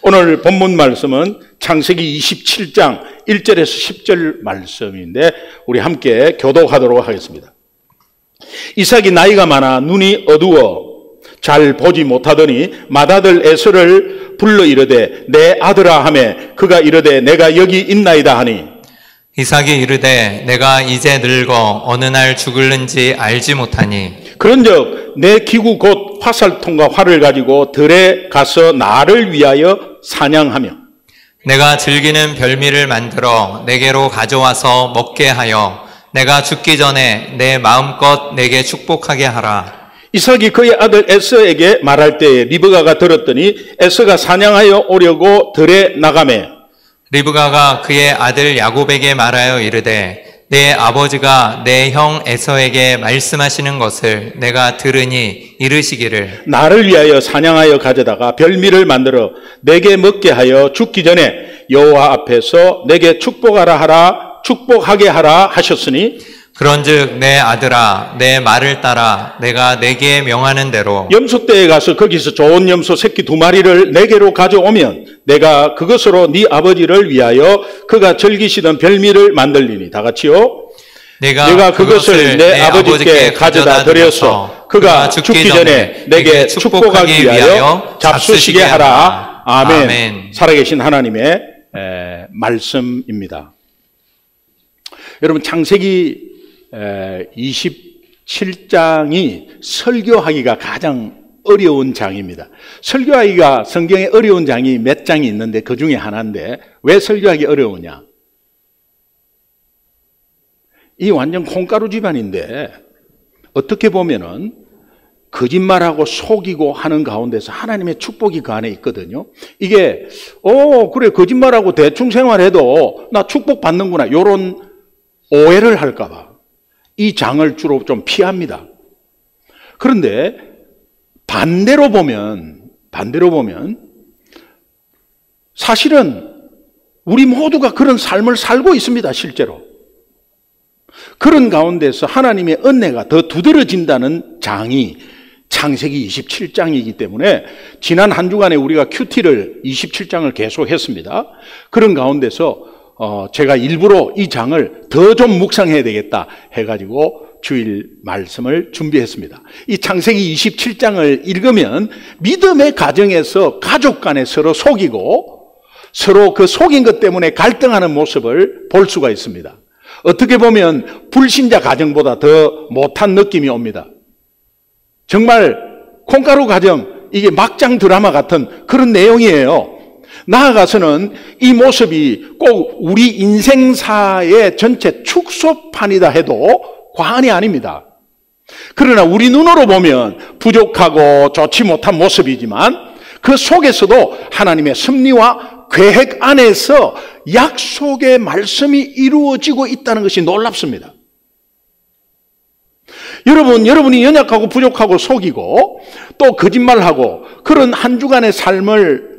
오늘 본문 말씀은 창세기 27장 1절에서 10절 말씀인데 우리 함께 교독하도록 하겠습니다. 이삭이 나이가 많아 눈이 어두워 잘 보지 못하더니 맏아들 에서를 불러 이르되 내 아들아 하매 그가 이르되 내가 여기 있나이다 하니 이삭이 이르되 내가 이제 늙어 어느 날 죽을는지 알지 못하니 그런즉 내 기구 곧 화살통과 활을 가지고 들에 가서 나를 위하여 사냥하며 내가 즐기는 별미를 만들어 내게로 가져와서 먹게 하여 내가 죽기 전에 내 마음껏 내게 축복하게 하라. 이삭이 그의 아들 에서에게 말할 때에 리브가가 들었더니 에서가 사냥하여 오려고 들에 나가매 리브가가 그의 아들 야곱에게 말하여 이르되 내 아버지가 내 형 에서에게 말씀하시는 것을 내가 들으니 이르시기를 나를 위하여 사냥하여 가져다가 별미를 만들어 내게 먹게 하여 죽기 전에 여호와 앞에서 내게 축복하게 하라 하셨으니 그런즉 내 아들아 내 말을 따라 내가 내게 명하는 대로 염소떼에 가서 거기서 좋은 염소 새끼 2마리를 내게로 가져오면 내가 그것으로 네 아버지를 위하여 그가 즐기시던 별미를 만들리니 다 같이요. 내가 그것을 내 아버지께 가져다 드려서 그가 죽기 전에 내게 축복하기 위하여 잡수시게 하라. 아멘. 살아계신 하나님의 말씀입니다. 여러분 창세기 27장이 설교하기가 가장 어려운 장입니다. 설교하기가 성경에 어려운 장이 몇 장이 있는데 그 중에 하나인데 왜 설교하기 어려우냐? 이 완전 콩가루 집안인데 어떻게 보면은 거짓말하고 속이고 하는 가운데서 하나님의 축복이 그 안에 있거든요. 이게 그래 거짓말하고 대충 생활해도 나 축복 받는구나 이런 오해를 할까 봐 이 장을 주로 좀 피합니다. 그런데 반대로 보면 사실은 우리 모두가 그런 삶을 살고 있습니다. 실제로. 그런 가운데서 하나님의 은혜가 더 두드러진다는 장이 창세기 27장이기 때문에 지난 한 주간에 우리가 큐티를 27장을 계속 했습니다. 그런 가운데서 제가 일부러 이 장을 더 좀 묵상해야 되겠다 해가지고 주일 말씀을 준비했습니다. 이 창세기 27장을 읽으면 믿음의 가정에서 가족 간에 서로 속이고 서로 그 속인 것 때문에 갈등하는 모습을 볼 수가 있습니다. 어떻게 보면 불신자 가정보다 더 못한 느낌이 옵니다. 정말 콩가루 가정, 이게 막장 드라마 같은 그런 내용이에요. 나아가서는 이 모습이 꼭 우리 인생사의 전체 축소판이다 해도 과언이 아닙니다. 그러나 우리 눈으로 보면 부족하고 좋지 못한 모습이지만 그 속에서도 하나님의 섭리와 계획 안에서 약속의 말씀이 이루어지고 있다는 것이 놀랍습니다. 여러분이 연약하고 부족하고 속이고 또 거짓말하고 그런 한 주간의 삶을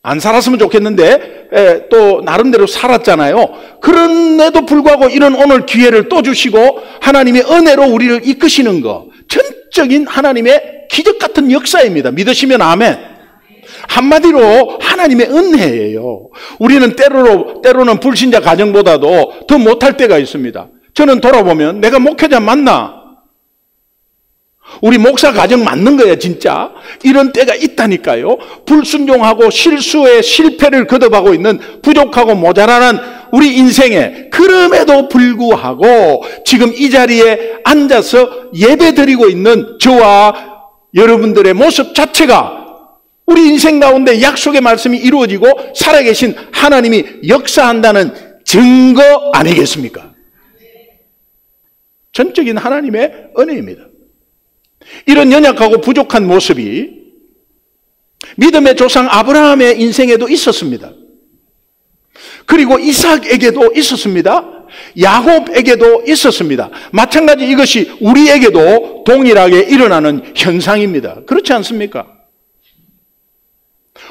안 살았으면 좋겠는데 또 나름대로 살았잖아요. 그런데도 불구하고 이런 오늘 기회를 또 주시고 하나님의 은혜로 우리를 이끄시는 거 전적인 하나님의 기적 같은 역사입니다. 믿으시면 아멘. 한마디로 하나님의 은혜예요. 우리는 때로는 불신자 가정보다도 더 못할 때가 있습니다. 저는 돌아보면 내가 목회자 맞나? 우리 목사 가정 맞는 거예요, 진짜. 이런 때가 있다니까요. 불순종하고 실수에 실패를 거듭하고 있는 부족하고 모자라는 우리 인생에 그럼에도 불구하고 지금 이 자리에 앉아서 예배 드리고 있는 저와 여러분들의 모습 자체가 우리 인생 가운데 약속의 말씀이 이루어지고 살아계신 하나님이 역사한다는 증거 아니겠습니까? 전적인 하나님의 은혜입니다. 이런 연약하고 부족한 모습이 믿음의 조상 아브라함의 인생에도 있었습니다. 그리고 이삭에게도 있었습니다. 야곱에게도 있었습니다. 마찬가지 이것이 우리에게도 동일하게 일어나는 현상입니다. 그렇지 않습니까?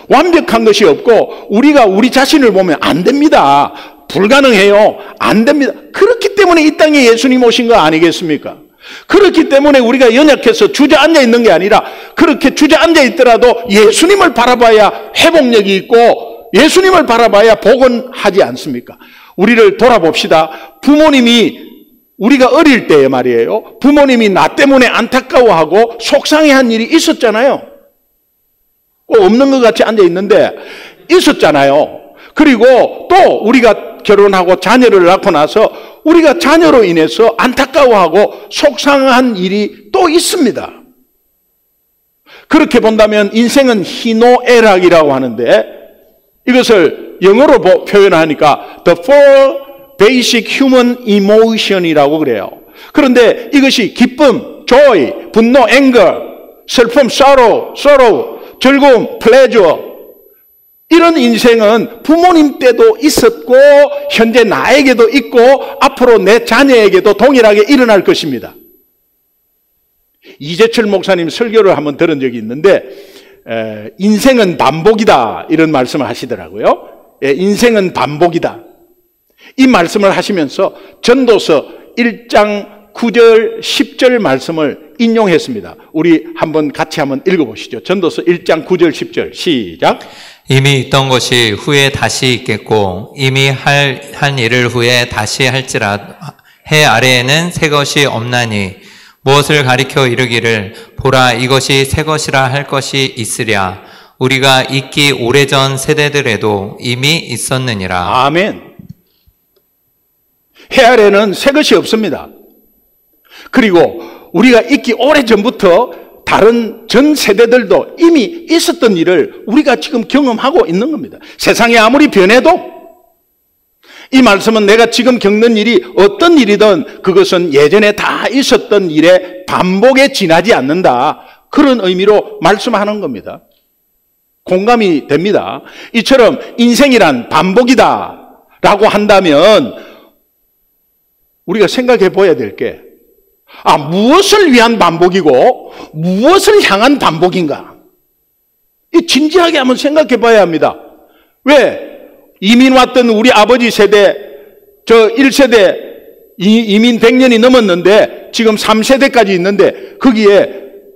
완벽한 것이 없고 우리가 우리 자신을 보면 안 됩니다. 불가능해요. 안 됩니다. 그렇기 때문에 이 땅에 예수님 오신 거 아니겠습니까? 그렇기 때문에 우리가 연약해서 주저앉아 있는 게 아니라 그렇게 주저앉아 있더라도 예수님을 바라봐야 회복력이 있고 예수님을 바라봐야 복은 하지 않습니까? 우리를 돌아봅시다. 부모님이 우리가 어릴 때에 말이에요. 부모님이 나 때문에 안타까워하고 속상해한 일이 있었잖아요. 꼭 없는 것 같이 앉아 있는데 있었잖아요. 그리고 또 우리가 결혼하고 자녀를 낳고 나서 우리가 자녀로 인해서 안타까워하고 속상한 일이 또 있습니다. 그렇게 본다면 인생은 희노애락이라고 하는데 이것을 영어로 표현하니까 The Four Basic Human Emotion이라고 그래요. 그런데 이것이 기쁨, joy, 분노, anger, 슬픔, sorrow, 즐거움, pleasure 이런 인생은 부모님 때도 있었고 현재 나에게도 있고 앞으로 내 자녀에게도 동일하게 일어날 것입니다. 이재철 목사님 설교를 한번 들은 적이 있는데 인생은 반복이다 이런 말씀을 하시더라고요. 인생은 반복이다. 이 말씀을 하시면서 전도서 1장 9절 10절 말씀을 인용했습니다. 우리 같이 한번 읽어보시죠. 전도서 1장 9절 10절 시작. 이미 있던 것이 후에 다시 있겠고 이미 한 일을 후에 다시 할지라 해 아래에는 새 것이 없나니 무엇을 가리켜 이르기를 보라 이것이 새 것이라 할 것이 있으랴 우리가 있기 오래전 세대들에도 이미 있었느니라. 아멘. 해 아래는 새 것이 없습니다. 그리고 우리가 있기 오래전부터 다른 전 세대들도 이미 있었던 일을 우리가 지금 경험하고 있는 겁니다. 세상이 아무리 변해도 이 말씀은 내가 지금 겪는 일이 어떤 일이든 그것은 예전에 다 있었던 일의 반복에 지나지 않는다. 그런 의미로 말씀하는 겁니다. 공감이 됩니다. 이처럼 인생이란 반복이다 라고 한다면 우리가 생각해 봐야 될 게 무엇을 위한 반복이고 무엇을 향한 반복인가? 이 진지하게 한번 생각해 봐야 합니다. 왜? 이민 왔던 우리 아버지 세대, 저 1세대 이민 100년이 넘었는데 지금 3세대까지 있는데 거기에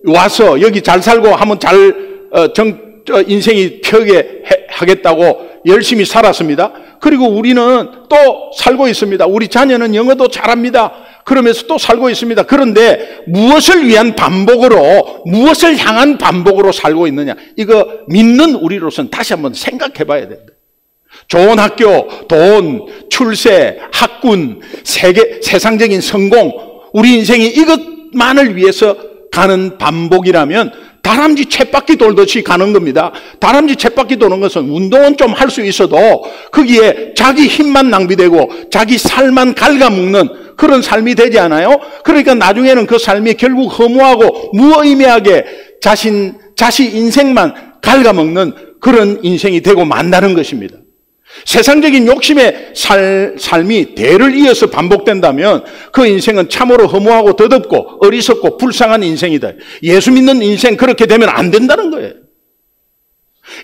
와서 여기 잘 살고 하면 인생이 펴게 하겠다고 열심히 살았습니다. 그리고 우리는 또 살고 있습니다. 우리 자녀는 영어도 잘합니다. 그러면서 또 살고 있습니다. 그런데 무엇을 위한 반복으로, 무엇을 향한 반복으로 살고 있느냐? 이거 믿는 우리로서는 다시 한번 생각해 봐야 된다. 좋은 학교, 돈, 출세, 학군, 세상적인 성공, 우리 인생이 이것만을 위해서 가는 반복이라면 다람쥐 쳇바퀴 돌듯이 가는 겁니다. 다람쥐 쳇바퀴 도는 것은 운동은 좀 할 수 있어도 거기에 자기 힘만 낭비되고 자기 살만 갉아먹는 그런 삶이 되지 않아요? 그러니까 나중에는 그 삶이 결국 허무하고 무의미하게 자신 인생만 갉아먹는 그런 인생이 되고 만다는 것입니다. 세상적인 욕심의 삶이 대를 이어서 반복된다면 그 인생은 참으로 허무하고 더덥고 어리석고 불쌍한 인생이다. 예수 믿는 인생 그렇게 되면 안 된다는 거예요.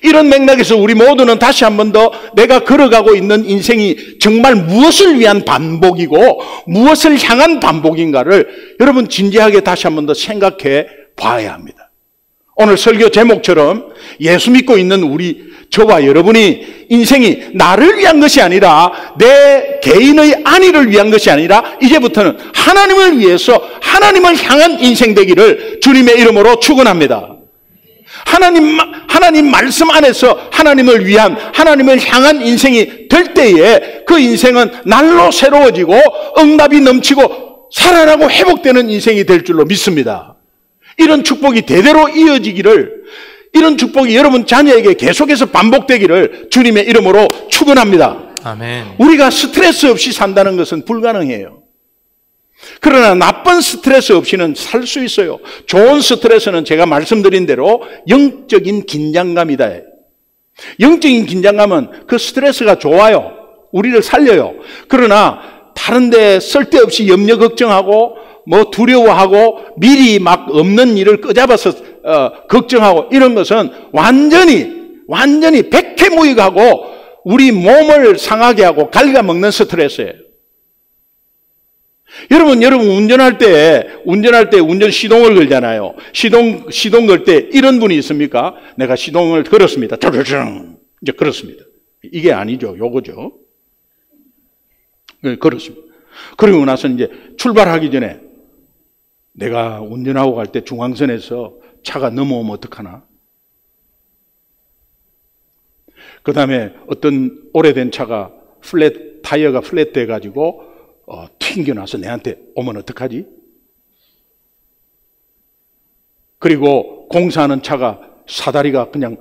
이런 맥락에서 우리 모두는 다시 한 번 더 내가 걸어가고 있는 인생이 정말 무엇을 위한 반복이고 무엇을 향한 반복인가를 여러분 진지하게 다시 한 번 더 생각해 봐야 합니다. 오늘 설교 제목처럼 예수 믿고 있는 저와 여러분이 인생이 나를 위한 것이 아니라 내 개인의 안위를 위한 것이 아니라 이제부터는 하나님을 위해서 하나님을 향한 인생 되기를 주님의 이름으로 축원합니다. 하나님 말씀 안에서 하나님을 위한 하나님을 향한 인생이 될 때에 그 인생은 날로 새로워지고 응답이 넘치고 살아나고 회복되는 인생이 될 줄로 믿습니다. 이런 축복이 대대로 이어지기를, 이런 축복이 여러분 자녀에게 계속해서 반복되기를 주님의 이름으로 축원합니다. 아멘. 우리가 스트레스 없이 산다는 것은 불가능해요. 그러나 나쁜 스트레스 없이는 살 수 있어요. 좋은 스트레스는 제가 말씀드린 대로 영적인 긴장감이다. 영적인 긴장감은 그 스트레스가 좋아요. 우리를 살려요. 그러나 다른 데 쓸데없이 염려 걱정하고 두려워하고 미리 막 없는 일을 끄잡아서 걱정하고 이런 것은 완전히 백해무익하고 우리 몸을 상하게 하고 갉아먹는 스트레스예요. 여러분 운전할 때 운전 시동을 걸잖아요. 시동 걸 때 이런 분이 있습니까? 내가 시동을 걸었습니다. 이제 걸었습니다. 이게 아니죠. 요거죠. 네, 걸었습니다. 그러고 나서 이제 출발하기 전에 내가 운전하고 갈 때 중앙선에서 차가 넘어오면 어떡하나? 그 다음에 어떤 오래된 차가 타이어가 플랫 돼가지고 튕겨나서 내한테 오면 어떡하지? 그리고 공사하는 차가 사다리가 그냥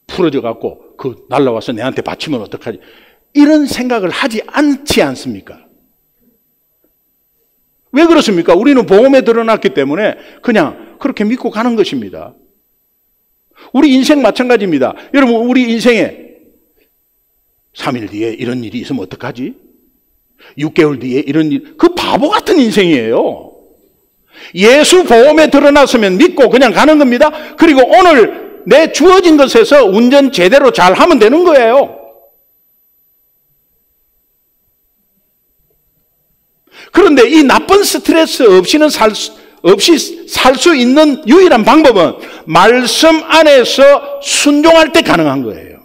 풀어져 갖고 날라와서 내한테 받치면 어떡하지? 이런 생각을 하지 않지 않습니까? 왜 그렇습니까? 우리는 보험에 들어놨기 때문에 그냥 그렇게 믿고 가는 것입니다. 우리 인생 마찬가지입니다. 여러분, 우리 인생에 3일 뒤에 이런 일이 있으면 어떡하지? 6개월 뒤에 이런 일, 그 바보 같은 인생이에요. 예수 보험에 들어놨으면 믿고 그냥 가는 겁니다. 그리고 오늘 내 주어진 것에서 운전 제대로 잘 하면 되는 거예요. 그런데 이 나쁜 스트레스 없이는 없이 살 수 있는 유일한 방법은 말씀 안에서 순종할 때 가능한 거예요.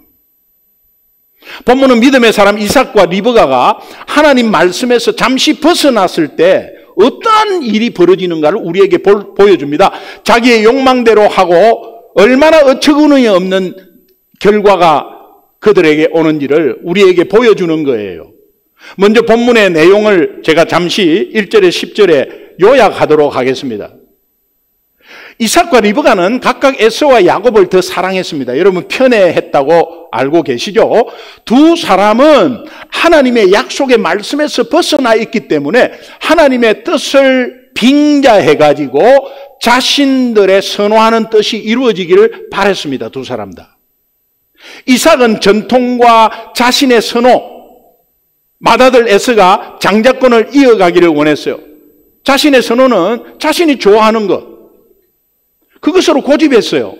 본문은 믿음의 사람 이삭과 리브가가 하나님 말씀에서 잠시 벗어났을 때 어떠한 일이 벌어지는가를 우리에게 보여줍니다. 자기의 욕망대로 하고 얼마나 어처구니 없는 결과가 그들에게 오는지를 우리에게 보여주는 거예요. 먼저 본문의 내용을 제가 잠시 1절에 10절에 요약하도록 하겠습니다. 이삭과 리브가는 각각 에서와 야곱을 더 사랑했습니다. 여러분 편애했다고 알고 계시죠? 두 사람은 하나님의 약속의 말씀에서 벗어나 있기 때문에 하나님의 뜻을 빙자해가지고 자신들의 선호하는 뜻이 이루어지기를 바랬습니다. 두 사람 다. 이삭은 전통과 자신의 선호, 맏아들 에서가 장자권을 이어가기를 원했어요. 자신의 선호는 자신이 좋아하는 것, 그것으로 고집했어요.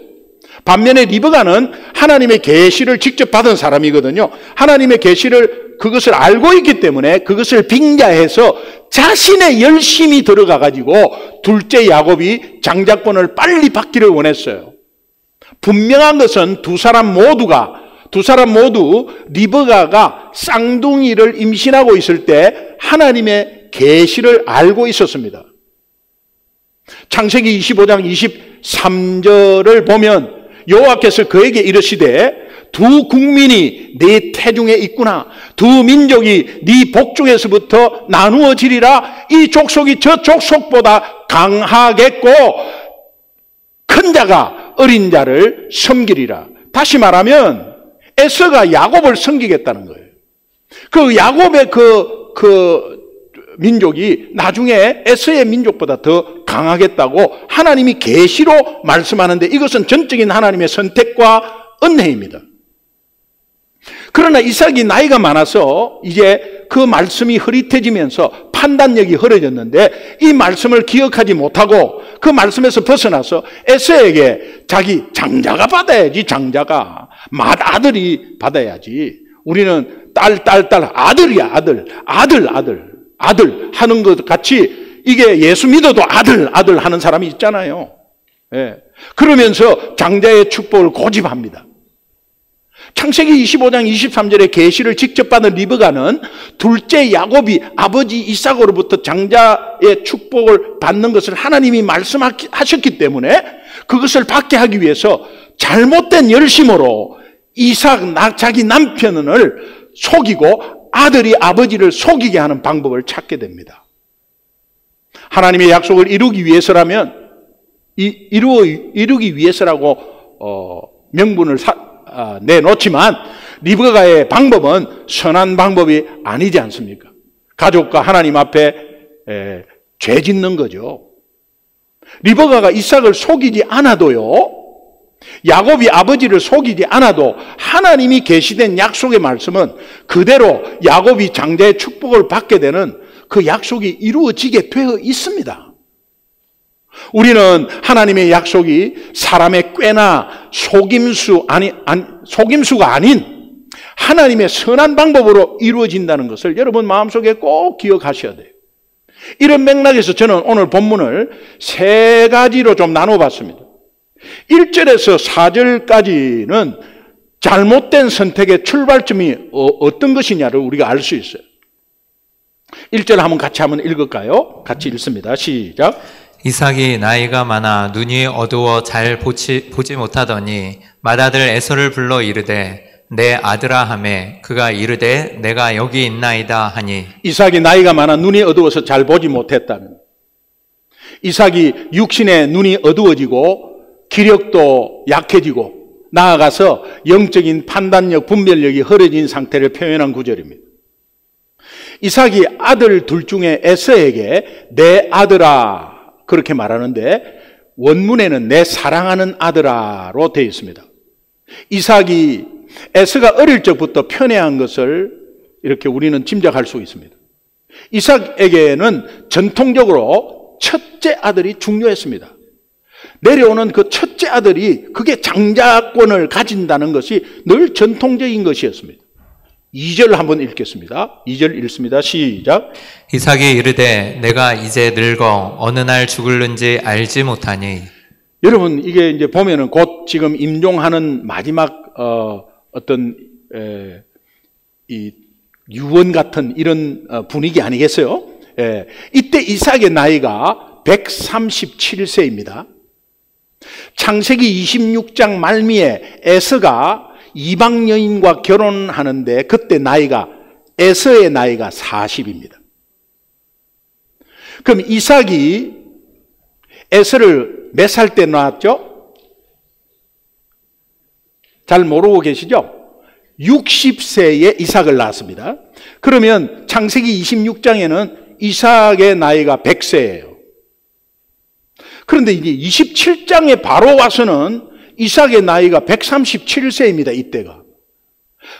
반면에 리브가는 하나님의 계시를 직접 받은 사람이거든요. 하나님의 계시를 그것을 알고 있기 때문에 그것을 빙자해서 자신의 열심이 들어가 가지고 둘째 야곱이 장자권을 빨리 받기를 원했어요. 분명한 것은 두 사람 모두 리브가가 쌍둥이를 임신하고 있을 때 하나님의 계시를 알고 있었습니다. 창세기 25장 23절을 보면 여호와께서 그에게 이르시되 두 국민이 네 태중에 있구나. 두 민족이 네 복중에서부터 나누어지리라. 이 족속이 저 족속보다 강하겠고 큰 자가 어린 자를 섬기리라. 다시 말하면 에서가 야곱을 섬기겠다는 거예요. 그 야곱의 그 민족이 나중에 에서의 민족보다 더 강하겠다고 하나님이 계시로 말씀하는데 이것은 전적인 하나님의 선택과 은혜입니다. 그러나 이삭이 나이가 많아서 이제 그 말씀이 흐릿해지면서 판단력이 흐려졌는데 이 말씀을 기억하지 못하고 그 말씀에서 벗어나서 에서에게 자기 장자가 받아야지, 장자가 맏아들이 받아야지. 우리는 딸 아들이야, 아들 하는 것 같이 이게 예수 믿어도 아들 하는 사람이 있잖아요. 예. 그러면서 장자의 축복을 고집합니다. 창세기 25장 23절에 계시를 직접 받은 리브가는 둘째 야곱이 아버지 이삭으로부터 장자의 축복을 받는 것을 하나님이 말씀하셨기 때문에 그것을 받게 하기 위해서 잘못된 열심으로 자기 남편을 속이고 아들이 아버지를 속이게 하는 방법을 찾게 됩니다. 하나님의 약속을 이루기 위해서라면 이루기 위해서라고 명분을 내놓지만 리브가의 방법은 선한 방법이 아니지 않습니까? 가족과 하나님 앞에 죄 짓는 거죠. 리브가가 이삭을 속이지 않아도요, 야곱이 아버지를 속이지 않아도 하나님이 계시된 약속의 말씀은 그대로 야곱이 장자의 축복을 받게 되는 그 약속이 이루어지게 되어 있습니다. 우리는 하나님의 약속이 사람의 꾀나 속임수가 아닌 하나님의 선한 방법으로 이루어진다는 것을 여러분 마음속에 꼭 기억하셔야 돼요. 이런 맥락에서 저는 오늘 본문을 세 가지로 좀 나눠봤습니다. 1절에서 4절까지는 잘못된 선택의 출발점이 어떤 것이냐를 우리가 알 수 있어요. 1절 한번 읽을까요? 같이 읽습니다. 시작. 이삭이 나이가 많아 눈이 어두워 잘 보지 못하더니 맏아들 에서를 불러 이르되 내 아들아 하매 그가 이르되 내가 여기 있나이다 하니. 이삭이 나이가 많아 눈이 어두워서 잘 보지 못했다는, 이삭이 육신의 눈이 어두워지고 기력도 약해지고 나아가서 영적인 판단력, 분별력이 흐려진 상태를 표현한 구절입니다. 이삭이 아들 둘 중에 에서에게 내 아들아 그렇게 말하는데 원문에는 내 사랑하는 아들아로 되어 있습니다. 이삭이 에서가 어릴 적부터 편애한 것을 이렇게 우리는 짐작할 수 있습니다. 이삭에게는 전통적으로 첫째 아들이 중요했습니다. 내려오는 그 첫째 아들이 그게 장자권을 가진다는 것이 늘 전통적인 것이었습니다. 2절 한번 읽겠습니다. 2절 읽습니다. 시작. 이삭이 이르되 내가 이제 늙어 어느 날 죽을는지 알지 못하니. 여러분 이게 이제 보면은 곧 지금 임종하는 마지막 어떤 이 유언 같은 이런 분위기 아니겠어요? 이때 이삭의 나이가 137세입니다. 창세기 26장 말미에 에서가 이방 여인과 결혼하는데 그때 에서의 나이가 40입니다. 그럼 이삭이 에서를 몇 살 때 낳았죠? 잘 모르고 계시죠? 60세에 이삭을 낳았습니다. 그러면 창세기 26장에는 이삭의 나이가 100세예요. 그런데 이제 27장에 바로 와서는 이삭의 나이가 137세입니다. 이때가.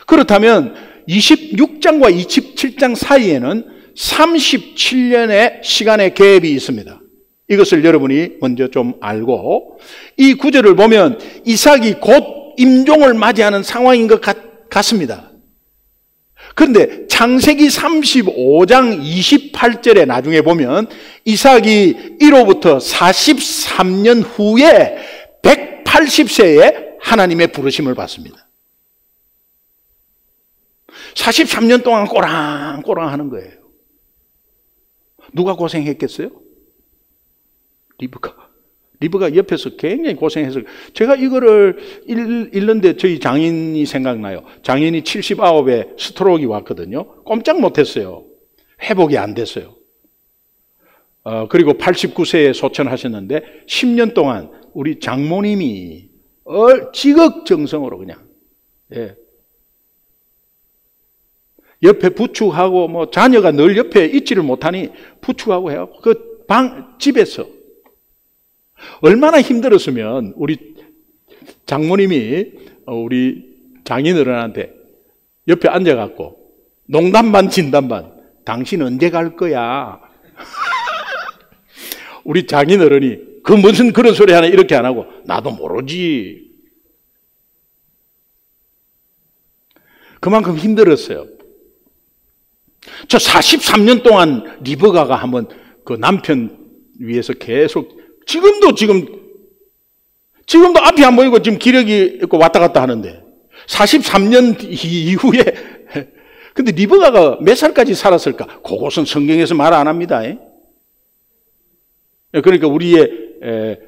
그렇다면 26장과 27장 사이에는 37년의 시간의 갭이 있습니다. 이것을 여러분이 먼저 좀 알고, 이 구절을 보면 이삭이 곧 임종을 맞이하는 상황인 것 같습니다. 그런데 창세기 35장 28절에 나중에 보면 이삭이 이로부터 43년 후에 180세에 하나님의 부르심을 받습니다. 43년 동안 꼬랑꼬랑 하는 거예요. 누가 고생했겠어요? 리브가 옆에서 굉장히 고생해서, 제가 이거를 읽는데 저희 장인이 생각나요. 장인이 79에 스트로크가 왔거든요. 꼼짝 못했어요. 회복이 안 됐어요. 그리고 89세에 소천하셨는데 10년 동안 우리 장모님이 지극정성으로 그냥, 옆에 부축하고, 뭐 자녀가 늘 옆에 있지를 못하니 부축하고 해갖고 그 집에서 얼마나 힘들었으면 우리 장모님이 우리 장인어른한테 옆에 앉아갖고 농담 반 진담 반, 당신 언제 갈 거야? 우리 장인어른이 그 무슨 그런 소리 하나 이렇게 안 하고 나도 모르지. 그만큼 힘들었어요. 저 43년 동안 리브가가 한번 그 남편 위해서 계속, 지금도 앞이 안 보이고 지금 기력이 있고 왔다 갔다 하는데 43년 이후에 근데 리브가가 몇 살까지 살았을까? 그것은 성경에서 말 안 합니다. 그러니까 우리의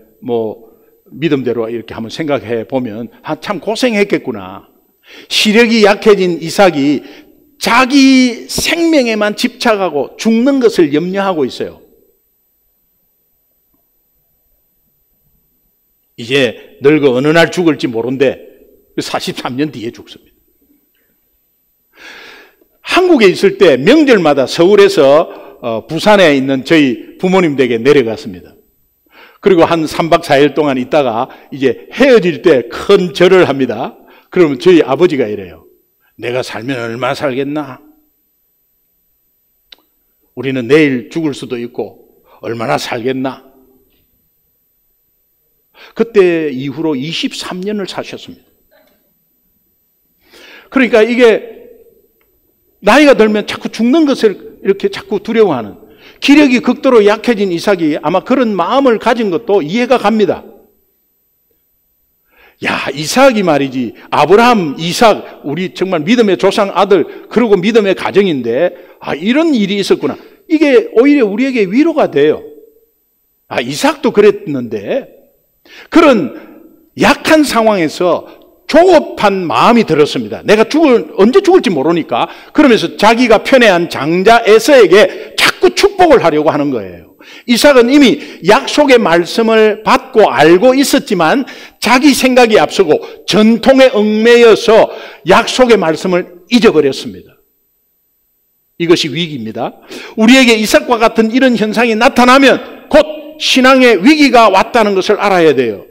믿음대로 이렇게 한번 생각해 보면 참 고생했겠구나. 시력이 약해진 이삭이 자기 생명에만 집착하고 죽는 것을 염려하고 있어요. 이제 늙어 어느 날 죽을지 모른데 43년 뒤에 죽습니다. 한국에 있을 때 명절마다 서울에서 부산에 있는 저희 부모님 댁에 내려갔습니다. 그리고 한 3박 4일 동안 있다가 이제 헤어질 때 큰 절을 합니다. 그러면 저희 아버지가 이래요. 내가 살면 얼마나 살겠나? 우리는 내일 죽을 수도 있고 얼마나 살겠나? 그때 이후로 23년을 사셨습니다. 그러니까 이게 나이가 들면 자꾸 죽는 것을 이렇게 자꾸 두려워하는, 기력이 극도로 약해진 이삭이 아마 그런 마음을 가진 것도 이해가 갑니다. 야, 이삭이 말이지, 아브라함, 이삭, 우리 정말 믿음의 조상 아들, 그리고 믿음의 가정인데, 이런 일이 있었구나. 이게 오히려 우리에게 위로가 돼요. 이삭도 그랬는데, 그런 약한 상황에서 조급한 마음이 들었습니다. 내가 언제 죽을지 모르니까. 그러면서 자기가 편애한 장자 에서에게 자꾸 축복을 하려고 하는 거예요. 이삭은 이미 약속의 말씀을 받고 알고 있었지만 자기 생각이 앞서고 전통에 얽매여서 약속의 말씀을 잊어버렸습니다. 이것이 위기입니다. 우리에게 이삭과 같은 이런 현상이 나타나면 곧 신앙의 위기가 왔다는 것을 알아야 돼요.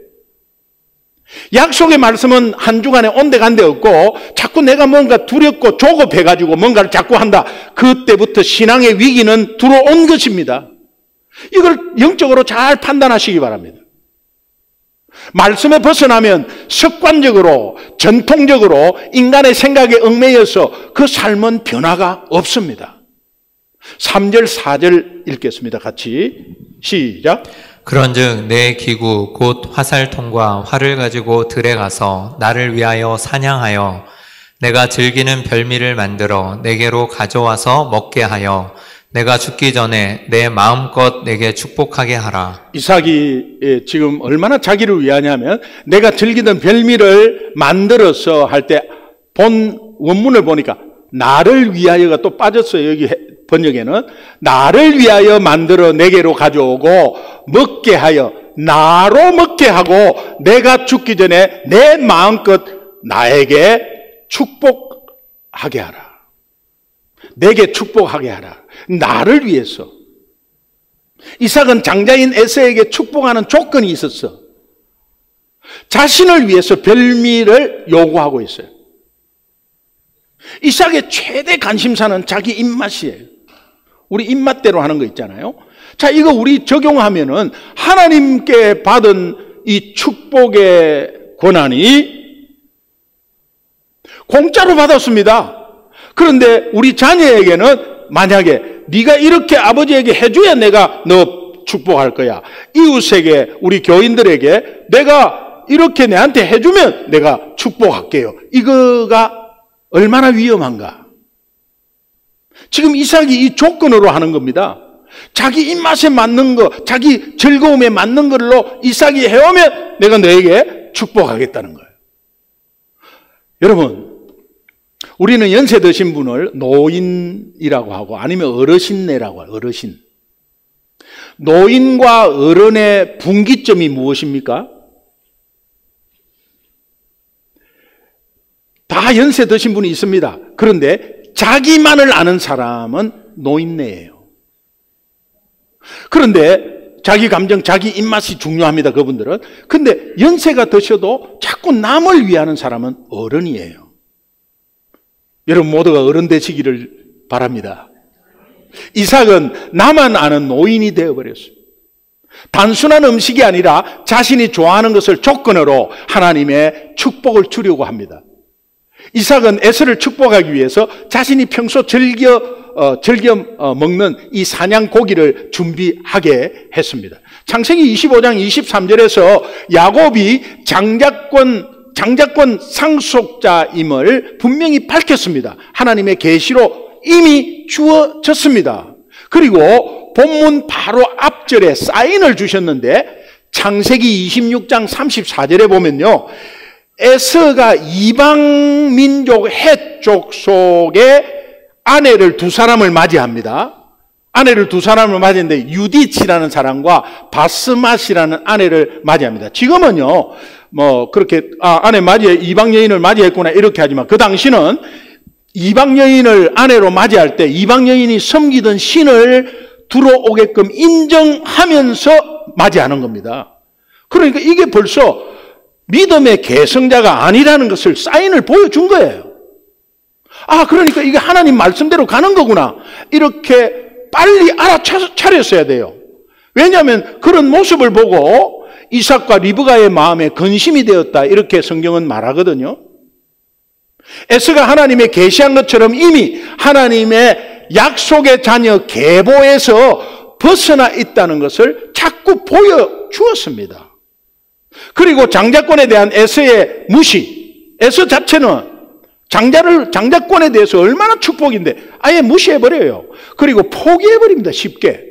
약속의 말씀은 한 주간에 온데간데 없고 자꾸 내가 뭔가 두렵고 조급해가지고 뭔가를 자꾸 한다. 그때부터 신앙의 위기는 들어온 것입니다. 이걸 영적으로 잘 판단하시기 바랍니다. 말씀에 벗어나면 습관적으로, 전통적으로 인간의 생각에 얽매여서 그 삶은 변화가 없습니다. 3절, 4절 읽겠습니다. 같이 시작. 그런즉 내 기구 곧 화살통과 활을 가지고 들에 가서 나를 위하여 사냥하여 내가 즐기는 별미를 만들어 내게로 가져와서 먹게 하여 내가 죽기 전에 내 마음껏 내게 축복하게 하라. 이삭이 지금 얼마나 자기를 위하냐면 내가 즐기던 별미를 만들어서 할 때 본 원문을 보니까 나를 위하여가 또 빠졌어요. 여기 번역에는 나를 위하여 만들어 내게로 가져오고 먹게 하여 나로 먹게 하고 내가 죽기 전에 내 마음껏 나에게 축복하게 하라. 내게 축복하게 하라. 나를 위해서. 이삭은 장자인 에서에게 축복하는 조건이 있었어. 자신을 위해서 별미를 요구하고 있어요. 이삭의 최대 관심사는 자기 입맛이에요. 우리 입맛대로 하는 거 있잖아요. 자, 이거 우리 적용하면은 하나님께 받은 이 축복의 권한이 공짜로 받았습니다. 그런데 우리 자녀에게는 만약에 네가 이렇게 아버지에게 해줘야 내가 너 축복할 거야. 이웃에게, 우리 교인들에게 내가 이렇게 내한테 해주면 내가 축복할게요. 이거가 얼마나 위험한가. 지금 이삭이 이 조건으로 하는 겁니다. 자기 입맛에 맞는 거, 자기 즐거움에 맞는 걸로 이삭이 해오면 내가 너에게 축복하겠다는 거예요. 여러분, 우리는 연세 드신 분을 노인이라고 하고 아니면 어르신네라고 해요. 어르신. 노인과 어른의 분기점이 무엇입니까? 다 연세 드신 분이 있습니다. 그런데 자기만을 아는 사람은 노인네예요. 그런데 자기 감정, 자기 입맛이 중요합니다. 그분들은. 근데 연세가 드셔도 자꾸 남을 위하는 사람은 어른이에요. 여러분 모두가 어른 되시기를 바랍니다. 이삭은 나만 아는 노인이 되어버렸어요. 단순한 음식이 아니라 자신이 좋아하는 것을 조건으로 하나님의 축복을 주려고 합니다. 이삭은 에서를 축복하기 위해서 자신이 평소 즐겨 먹는 이 사냥 고기를 준비하게 했습니다. 창세기 25장 23절에서 야곱이 장자권 상속자임을 분명히 밝혔습니다. 하나님의 계시로 이미 주어졌습니다. 그리고 본문 바로 앞절에 사인을 주셨는데 창세기 26장 34절에 보면요, 에서가 이방 민족 헷족 속에 아내를 두 사람을 맞이합니다. 아내를 두 사람을 맞이했는데 유디치라는 사람과 바스맛이라는 아내를 맞이합니다. 지금은요, 그렇게 아내 맞이해 이방 여인을 맞이했구나 이렇게 하지만 그 당시는 이방 여인을 아내로 맞이할 때 이방 여인이 섬기던 신을 들어오게끔 인정하면서 맞이하는 겁니다. 그러니까 이게 벌써 믿음의 계승자가 아니라는 것을 사인을 보여준 거예요. 그러니까 이게 하나님 말씀대로 가는 거구나. 이렇게 빨리 알아차렸어야 돼요. 왜냐하면 그런 모습을 보고 이삭과 리브가의 마음에 근심이 되었다. 이렇게 성경은 말하거든요. 에서가 하나님의 계시한 것처럼 이미 하나님의 약속의 자녀 계보에서 벗어나 있다는 것을 자꾸 보여주었습니다. 그리고 장자권에 대한 에서의 무시, 에서 자체는 장자권에 대해서 얼마나 축복인데 아예 무시해버려요. 그리고 포기해버립니다. 쉽게.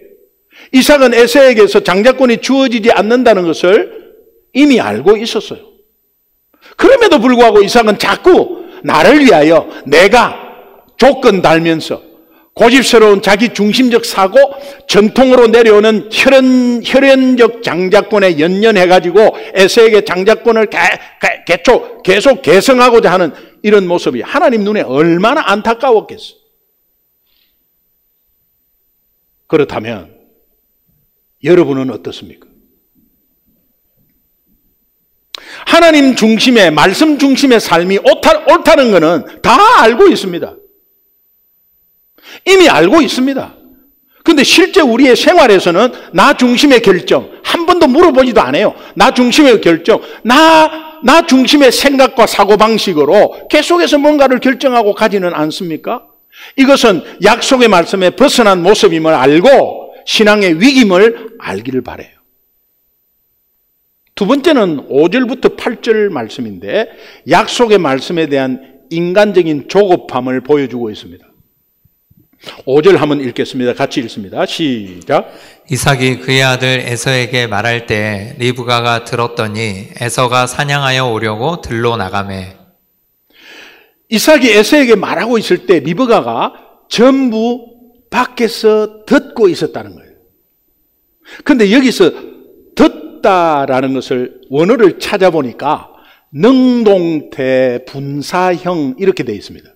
이삭은 에서에게서 장자권이 주어지지 않는다는 것을 이미 알고 있었어요. 그럼에도 불구하고 이삭은 자꾸 나를 위하여 내가 조건 달면서 고집스러운 자기 중심적 사고, 전통으로 내려오는 혈연적 장자권에 연연해가지고 에서에게 장자권을 계속 계승하고자 하는 이런 모습이 하나님 눈에 얼마나 안타까웠겠어. 그렇다면 여러분은 어떻습니까? 하나님 중심의, 말씀 중심의 삶이 옳다는 것은 다 알고 있습니다. 이미 알고 있습니다. 근데 실제 우리의 생활에서는 나 중심의 결정, 한 번도 물어보지도 않아요. 나 중심의 결정, 나 중심의 생각과 사고방식으로 계속해서 뭔가를 결정하고 가지는 않습니까? 이것은 약속의 말씀에 벗어난 모습임을 알고 신앙의 위임을 알기를 바라요. 두 번째는 5절부터 8절 말씀인데 약속의 말씀에 대한 인간적인 조급함을 보여주고 있습니다. 5절 한번 읽겠습니다. 같이 읽습니다. 시작. 이삭이 그의 아들 에서에게 말할 때 리브가가 들었더니 에서가 사냥하여 오려고 들로 나가매. 이삭이 에서에게 말하고 있을 때 리브가가 전부 밖에서 듣고 있었다는 거예요. 근데 여기서 듣다라는 것을 원어를 찾아보니까 능동태 분사형 이렇게 되어 있습니다.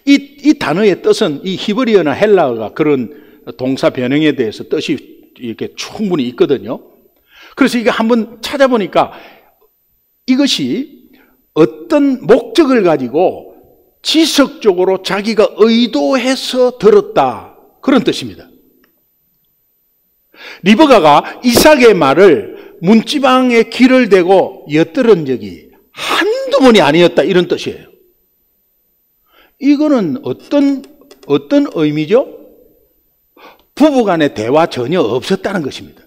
이 단어의 뜻은 이 히브리어나 헬라어가 그런 동사 변형에 대해서 뜻이 이렇게 충분히 있거든요. 그래서 이게 한번 찾아보니까 이것이 어떤 목적을 가지고 지속적으로 자기가 의도해서 들었다, 그런 뜻입니다. 리브가가 이삭의 말을 문지방에 귀를 대고 엿들은 적이 한두 번이 아니었다, 이런 뜻이에요. 이거는 어떤 의미죠? 부부간의 대화 전혀 없었다는 것입니다.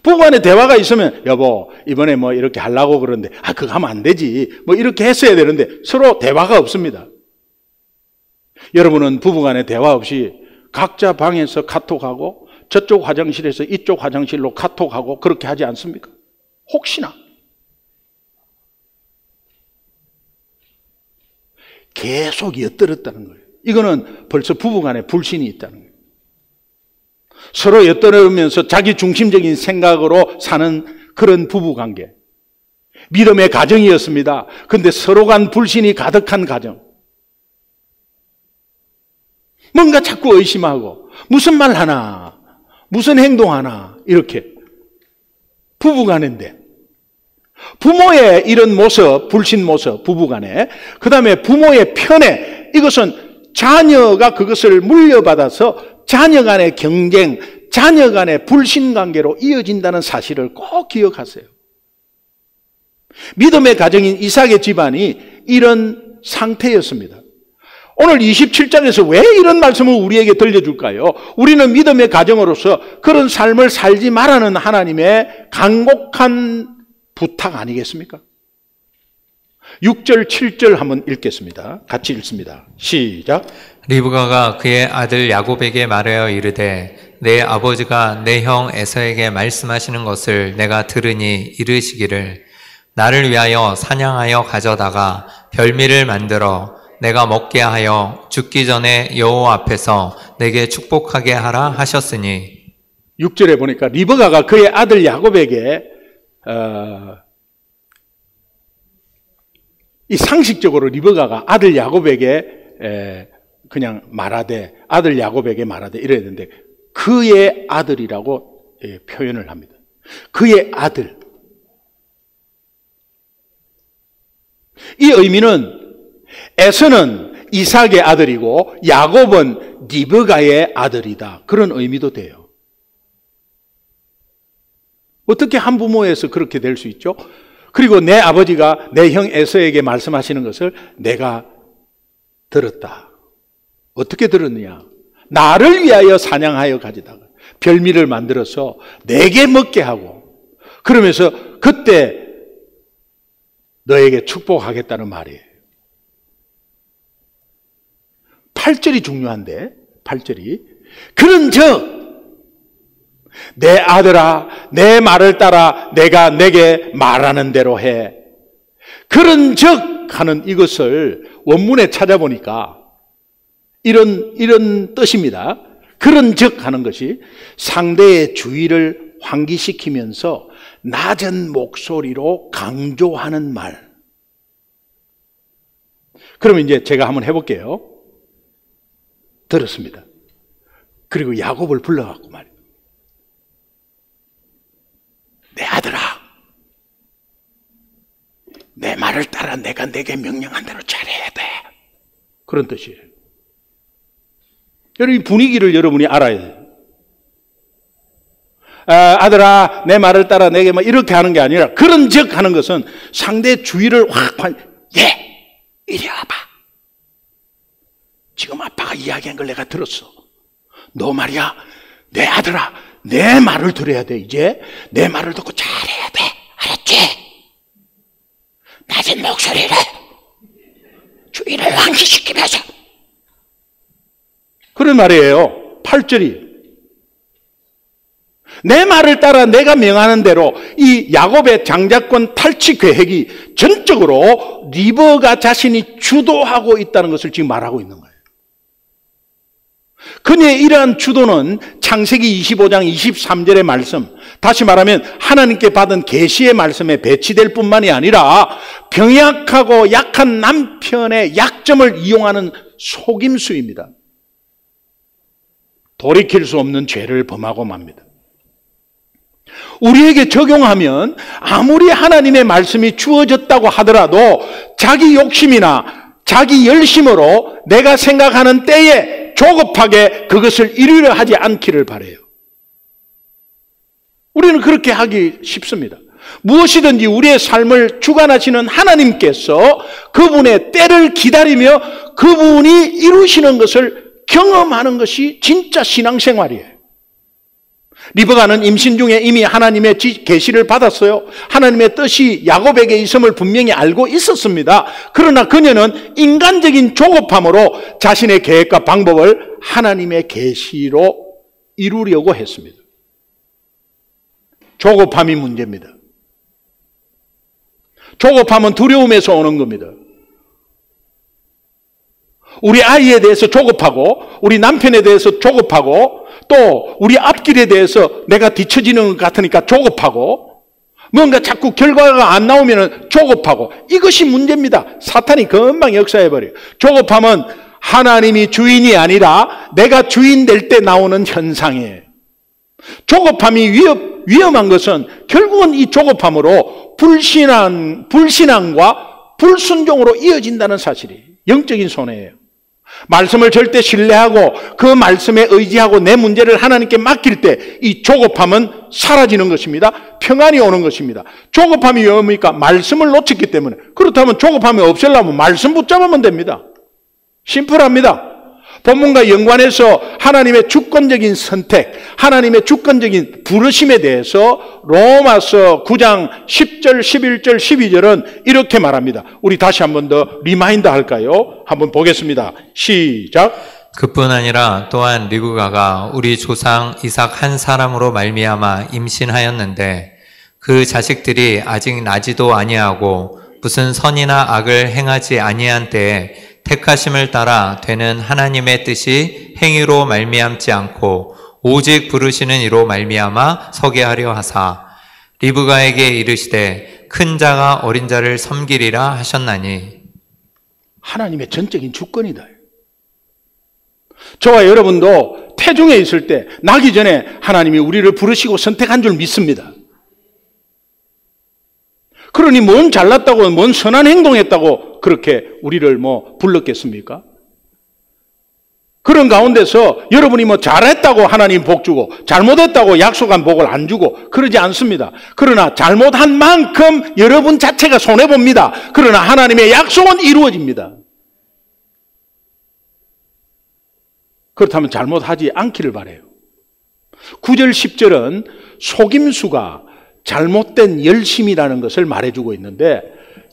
부부간의 대화가 있으면 여보 이번에 뭐 이렇게 하려고 그러는데 그거 하면 안 되지 뭐 이렇게 했어야 되는데 서로 대화가 없습니다. 여러분은 부부간의 대화 없이 각자 방에서 카톡하고 저쪽 화장실에서 이쪽 화장실로 카톡하고 그렇게 하지 않습니까? 혹시나 계속 엿들었다는 거예요. 이거는 벌써 부부간에 불신이 있다는 거예요. 서로 엿들으면서 자기 중심적인 생각으로 사는 그런 부부관계. 믿음의 가정이었습니다. 그런데 서로 간 불신이 가득한 가정. 뭔가 자꾸 의심하고 무슨 말 하나, 무슨 행동하나 이렇게 부부간인데 부모의 이런 모습, 불신 모습, 부부간에, 그 다음에 부모의 편애, 이것은 자녀가 그것을 물려받아서 자녀 간의 경쟁, 자녀 간의 불신 관계로 이어진다는 사실을 꼭 기억하세요. 믿음의 가정인 이삭의 집안이 이런 상태였습니다. 오늘 27장에서 왜 이런 말씀을 우리에게 들려줄까요? 우리는 믿음의 가정으로서 그런 삶을 살지 말라는 하나님의 간곡한 부탁 아니겠습니까? 6절, 7절 한번 읽겠습니다. 같이 읽습니다. 시작. 리브가가 그의 아들 야곱에게 말하여 이르되 내 아버지가 내 형 에서에게 말씀하시는 것을 내가 들으니 이르시기를 나를 위하여 사냥하여 가져다가 별미를 만들어 내가 먹게 하여 죽기 전에 여호와 앞에서 내게 축복하게 하라 하셨으니. 6절에 보니까 리브가가 그의 아들 야곱에게 이 상식적으로 리브가가 아들 야곱에게 그냥 말하되 아들 야곱에게 말하되 이래야 되는데 그의 아들이라고 표현을 합니다. 그의 아들. 이 의미는 에서는 이삭의 아들이고 야곱은 리브가의 아들이다, 그런 의미도 돼요. 어떻게 한 부모에서 그렇게 될 수 있죠? 그리고 내 아버지가 내 형 에서에게 말씀하시는 것을 내가 들었다. 어떻게 들었느냐? 나를 위하여 사냥하여 가지다가 별미를 만들어서 내게 먹게 하고, 그러면서 그때 너에게 축복하겠다는 말이에요. 8절이 중요한데, 8절이 그런즉 내 아들아 내 말을 따라 내가 내게 말하는 대로 해. 그런즉 하는 이것을 원문에 찾아보니까 이런 뜻입니다. 그런즉 하는 것이 상대의 주의를 환기시키면서 낮은 목소리로 강조하는 말. 그러면 이제 제가 한번 해볼게요. 들었습니다. 그리고 야곱을 불러갖고 말이에요. 내 아들아, 내 말을 따라 내가 내게 명령한 대로 잘해야 돼. 그런 뜻이에요. 여러분, 이 분위기를 여러분이 알아야 돼요. 아들아, 내 말을 따라 내게 막 이렇게 하는 게 아니라, 그런즉 하는 것은 상대의 주의를 확, 이리 와봐. 지금 아빠가 이야기한 걸 내가 들었어. 너 말이야, 내 아들아, 내 말을 들어야 돼. 이제 내 말을 듣고 잘해야 돼. 알았지? 낮은 목소리를 주의를 환기시키면서, 그런 말이에요. 8절이 내 말을 따라 내가 명하는 대로 이 야곱의 장자권 탈취 계획이 전적으로 리브가 자신이 주도하고 있다는 것을 지금 말하고 있는 거예요. 그녀의 이러한 주도는 창세기 25장 23절의 말씀, 다시 말하면 하나님께 받은 계시의 말씀에 배치될 뿐만이 아니라 병약하고 약한 남편의 약점을 이용하는 속임수입니다. 돌이킬 수 없는 죄를 범하고 맙니다. 우리에게 적용하면 아무리 하나님의 말씀이 주어졌다고 하더라도 자기 욕심이나 자기 열심으로 내가 생각하는 때에 조급하게 그것을 이루려 하지 않기를 바라요. 우리는 그렇게 하기 쉽습니다. 무엇이든지 우리의 삶을 주관하시는 하나님께서 그분의 때를 기다리며 그분이 이루시는 것을 경험하는 것이 진짜 신앙생활이에요. 리브가는 임신 중에 이미 하나님의 계시를 받았어요. 하나님의 뜻이 야곱에게 있음을 분명히 알고 있었습니다. 그러나 그녀는 인간적인 조급함으로 자신의 계획과 방법을 하나님의 계시로 이루려고 했습니다. 조급함이 문제입니다. 조급함은 두려움에서 오는 겁니다. 우리 아이에 대해서 조급하고 우리 남편에 대해서 조급하고 또 우리 앞길에 대해서 내가 뒤처지는 것 같으니까 조급하고 뭔가 자꾸 결과가 안 나오면 조급하고, 이것이 문제입니다. 사탄이 금방 역사해버려요. 조급함은 하나님이 주인이 아니라 내가 주인 될 때 나오는 현상이에요. 조급함이 위험한 것은 결국은 이 조급함으로 불신앙과 불순종으로 이어진다는 사실이 영적인 손해예요. 말씀을 절대 신뢰하고 그 말씀에 의지하고 내 문제를 하나님께 맡길 때 이 조급함은 사라지는 것입니다. 평안이 오는 것입니다. 조급함이 뭡니까? 말씀을 놓쳤기 때문에. 그렇다면 조급함이 없애려면 말씀 붙잡으면 됩니다. 심플합니다. 본문과 연관해서 하나님의 주권적인 선택, 하나님의 주권적인 부르심에 대해서 로마서 9장 10절, 11절, 12절은 이렇게 말합니다. 우리 다시 한 번 더 리마인드 할까요? 한번 보겠습니다. 시작. 그뿐 아니라 또한 리브가가 우리 조상 이삭 한 사람으로 말미암아 임신하였는데 그 자식들이 아직 나지도 아니하고 무슨 선이나 악을 행하지 아니한 때에 택하심을 따라 되는 하나님의 뜻이 행위로 말미암지 않고 오직 부르시는 이로 말미암아 서게 하려 하사 리브가에게 이르시되 큰 자가 어린 자를 섬기리라 하셨나니. 하나님의 전적인 주권이다. 저와 여러분도 태중에 있을 때 나기 전에 하나님이 우리를 부르시고 선택한 줄 믿습니다. 그러니 뭔 잘났다고, 뭔 선한 행동했다고 그렇게 우리를 불렀겠습니까? 그런 가운데서 여러분이 뭐 잘했다고 하나님 복 주고 잘못했다고 약속한 복을 안 주고 그러지 않습니다. 그러나 잘못한 만큼 여러분 자체가 손해봅니다. 그러나 하나님의 약속은 이루어집니다. 그렇다면 잘못하지 않기를 바라요. 9절 10절은 속임수가 잘못된 열심이라는 것을 말해주고 있는데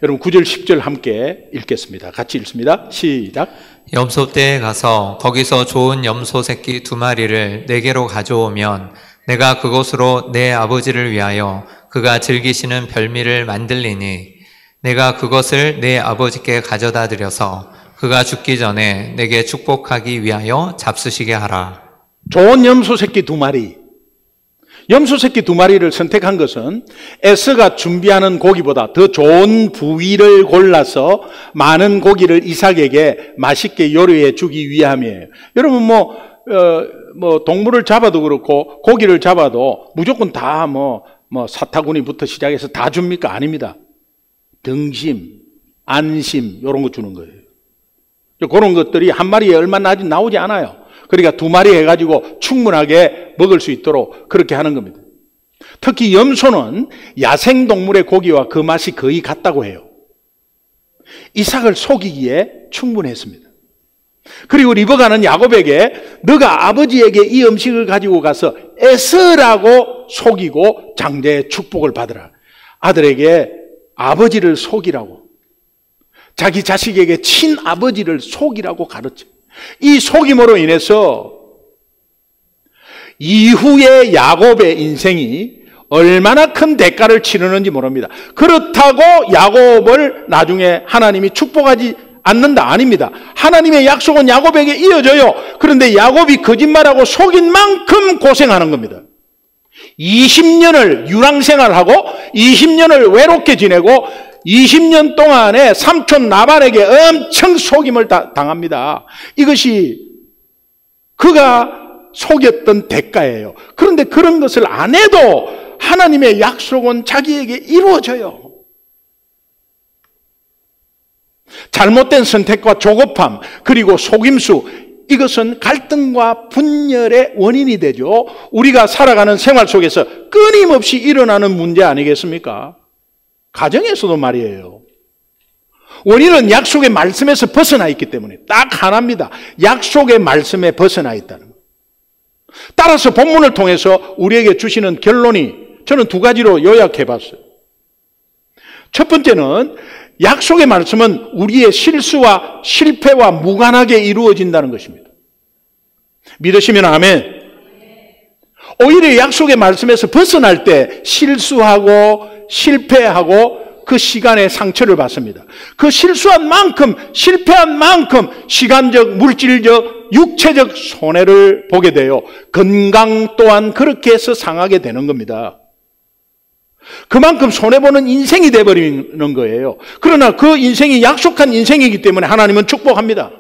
여러분 9절 10절 함께 읽겠습니다. 같이 읽습니다. 시작. 염소떼에 가서 거기서 좋은 염소 새끼 2마리를 내게로 가져오면 내가 그것으로 내 아버지를 위하여 그가 즐기시는 별미를 만들리니 내가 그것을 내 아버지께 가져다 드려서 그가 죽기 전에 내게 축복하기 위하여 잡수시게 하라. 좋은 염소 새끼 2마리. 염소 새끼 2마리를 선택한 것은 에서가 준비하는 고기보다 더 좋은 부위를 골라서 많은 고기를 이삭에게 맛있게 요리해 주기 위함이에요. 여러분 동물을 잡아도 그렇고 고기를 잡아도 무조건 다 사타구니부터 시작해서 다 줍니까? 아닙니다. 등심, 안심 이런 거 주는 거예요. 그런 것들이 한 마리에 얼마 나오지 않아요. 그러니까 2마리 해가지고 충분하게 먹을 수 있도록 그렇게 하는 겁니다. 특히 염소는 야생동물의 고기와 그 맛이 거의 같다고 해요. 이삭을 속이기에 충분했습니다. 그리고 리브가는 야곱에게 너가 아버지에게 이 음식을 가지고 가서 에서라고 속이고 장자의 축복을 받으라. 아들에게 아버지를 속이라고, 자기 자식에게 친아버지를 속이라고 가르쳐. 이 속임으로 인해서 이후의 야곱의 인생이 얼마나 큰 대가를 치르는지 모릅니다. 그렇다고 야곱을 나중에 하나님이 축복하지 않는다? 아닙니다. 하나님의 약속은 야곱에게 이어져요. 그런데 야곱이 거짓말하고 속인 만큼 고생하는 겁니다. 20년을 유랑생활하고 20년을 외롭게 지내고 20년 동안에 삼촌 라반에게 엄청 속임을 당합니다. 이것이 그가 속였던 대가예요. 그런데 그런 것을 안 해도 하나님의 약속은 자기에게 이루어져요. 잘못된 선택과 조급함 그리고 속임수, 이것은 갈등과 분열의 원인이 되죠. 우리가 살아가는 생활 속에서 끊임없이 일어나는 문제 아니겠습니까? 가정에서도 말이에요. 원인은 약속의 말씀에서 벗어나 있기 때문에 딱 하나입니다. 약속의 말씀에 벗어나 있다는 것. 따라서 본문을 통해서 우리에게 주시는 결론이 저는 2가지로 요약해 봤어요. 첫 번째는 약속의 말씀은 우리의 실수와 실패와 무관하게 이루어진다는 것입니다. 믿으시면 아멘. 오히려 약속의 말씀에서 벗어날 때 실수하고 실패하고 그 시간에 상처를 받습니다. 그 실수한 만큼, 실패한 만큼 시간적, 물질적, 육체적 손해를 보게 돼요. 건강 또한 그렇게 해서 상하게 되는 겁니다. 그만큼 손해보는 인생이 되어버리는 거예요. 그러나 그 인생이 약속한 인생이기 때문에 하나님은 축복합니다.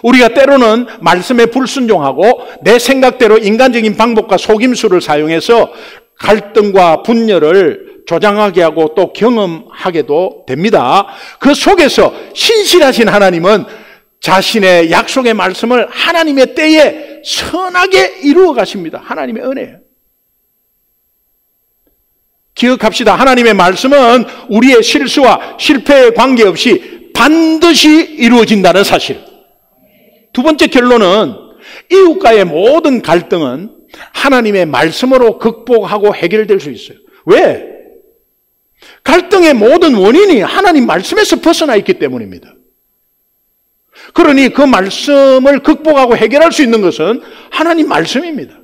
우리가 때로는 말씀에 불순종하고 내 생각대로 인간적인 방법과 속임수를 사용해서 갈등과 분열을 조장하게 하고 또 경험하게도 됩니다. 그 속에서 신실하신 하나님은 자신의 약속의 말씀을 하나님의 때에 선하게 이루어 가십니다. 하나님의 은혜예요. 기억합시다. 하나님의 말씀은 우리의 실수와 실패에 관계없이 반드시 이루어진다는 사실. 2번째 결론은 이웃과의 모든 갈등은 하나님의 말씀으로 극복하고 해결될 수 있어요. 왜? 갈등의 모든 원인이 하나님 말씀에서 벗어나 있기 때문입니다. 그러니 그 말씀을 극복하고 해결할 수 있는 것은 하나님 말씀입니다.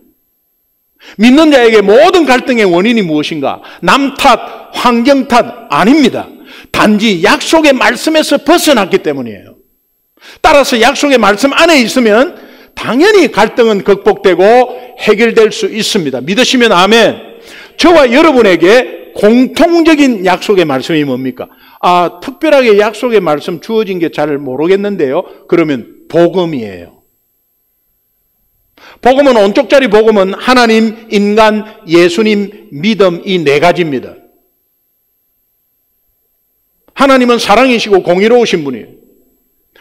믿는 자에게 모든 갈등의 원인이 무엇인가? 남 탓, 환경 탓 아닙니다. 단지 약속의 말씀에서 벗어났기 때문이에요. 따라서 약속의 말씀 안에 있으면 당연히 갈등은 극복되고 해결될 수 있습니다. 믿으시면 아멘. 저와 여러분에게 공통적인 약속의 말씀이 뭡니까? 특별하게 약속의 말씀 주어진 게 잘 모르겠는데요. 그러면 복음이에요. 복음은 온쪽짜리 복음은 하나님, 인간, 예수님, 믿음 이 4가지입니다. 하나님은 사랑이시고 공의로우신 분이에요.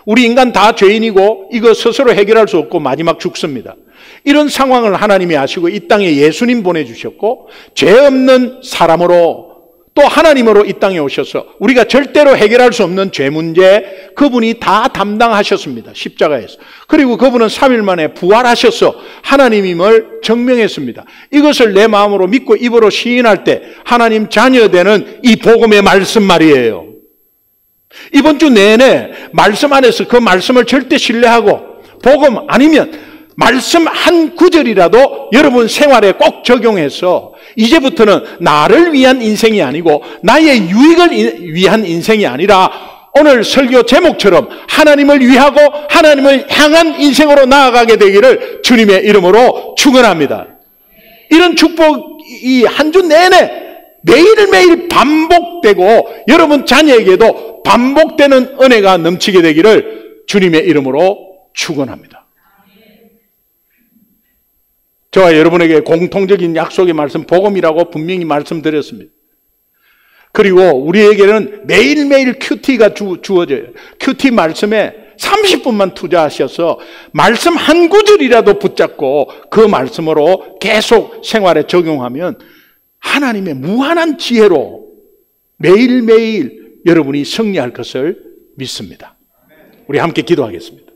우리 인간 다 죄인이고 이거 스스로 해결할 수 없고 마지막 죽습니다. 이런 상황을 하나님이 아시고 이 땅에 예수님 보내주셨고 죄 없는 사람으로 또 하나님으로 이 땅에 오셔서 우리가 절대로 해결할 수 없는 죄 문제 그분이 다 담당하셨습니다. 십자가에서. 그리고 그분은 3일 만에 부활하셔서 하나님임을 증명했습니다. 이것을 내 마음으로 믿고 입으로 시인할 때 하나님 자녀되는 이 복음의 말씀 말이에요. 이번 주 내내 말씀 안에서 그 말씀을 절대 신뢰하고 복음 아니면 말씀 한 구절이라도 여러분 생활에 꼭 적용해서 이제부터는 나를 위한 인생이 아니고 나의 유익을 위한 인생이 아니라 오늘 설교 제목처럼 하나님을 위하고 하나님을 향한 인생으로 나아가게 되기를 주님의 이름으로 축원합니다. 이런 축복이 한 주 내내 매일매일 반복되고 여러분 자녀에게도 반복되는 은혜가 넘치게 되기를 주님의 이름으로 축원합니다. 저와 여러분에게 공통적인 약속의 말씀 복음이라고 분명히 말씀드렸습니다. 그리고 우리에게는 매일매일 큐티가 주어져요. 큐티 말씀에 30분만 투자하셔서 말씀 한 구절이라도 붙잡고 그 말씀으로 계속 생활에 적용하면 하나님의 무한한 지혜로 매일매일 여러분이 승리할 것을 믿습니다. 우리 함께 기도하겠습니다.